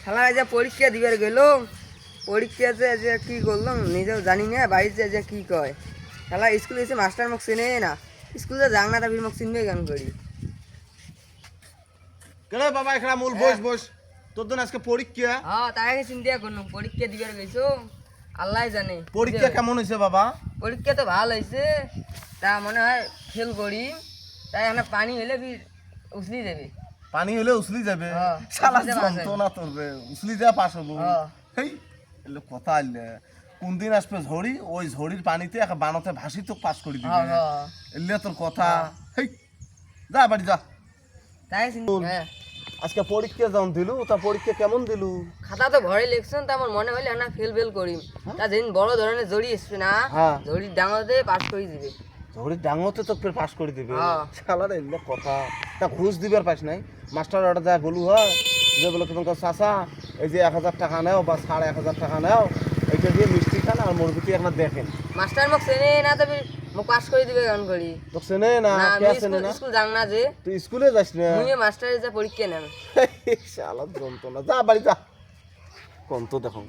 শালা যে পরীক্ষা দিবার গেল পরীক্ষাতে যে কি করলাম নিজেও জানি না বাড়িতে যে কি কয় শালা স্কুলে এসে মাস্টার মোক চেনে না স্কুলে যাং না তারপর মোক চিনবে কেন করি কেন বাবা এখানে মূল বস তোর জন্য আজকে পরীক্ষা। হ্যাঁ তাই চিন্তা করলাম পরীক্ষা দিবার গেছো আল্লাহ জানে পরীক্ষা কেমন হয়েছে বাবা? পরীক্ষা তো ভালো হয়েছে তা মনে হয় ফেল করি তাই এখানে পানি হলে কি উছলি দেবে পানি হলে উছলি যাবে। হ্যাঁ, শালা উছলি যাবে যন্ত্রণা তোর রে, উছলি যা পাস হবো। হ্যাঁ। হেই এলে কথা আইলে কোন দিন আসবে ঝড়ি, ওই ঝড়ির পানিতে একটা বানতে ভাসি তো পাস করে দিবে। হ্যাঁ, হ্যাঁ। এলে তোর কথা। হেই যা বাড়ি যা। তাই চিন্তা হ্যাঁ আজকে পরীক্ষা যখন দিলু তা পরীক্ষা কেমন দিলু? খাতা তো ভরে লিখছেন তা আমার মনে হইলে না ফেল ফেল করি তা যেদিন বড় ধরনের জড়ি আসবে না হ্যাঁ। জড়ির ডাঙাতে পাস করে দিবে ঝড়ির ডাঙতে তো ফের পাস করে দিবে। হ্যাঁ। শালার এলে কথা তা ঘুষ দিবার পাস নাই? মাস্টার অর্ডার যায় বলু হয় যে বলে তোমাকে চাচা এই যে 1000 টাকা নাও বা 1500 টাকা নাও, এইটা দিয়ে মিষ্টি খান আর মুরগিটি একবার দেখেন। মাস্টার মোক চেনে না তবে মোক পাস করে দিবে কেন করি তো চেনে না? না কে আমি চেনে না? স্কুল যাং না যে তুই স্কুলে যাস না? মুই মাস্টারের যে পরীক্ষা নেন শালা যন্ত্রণা, যা বাড়ি যা। কোন তো দেখো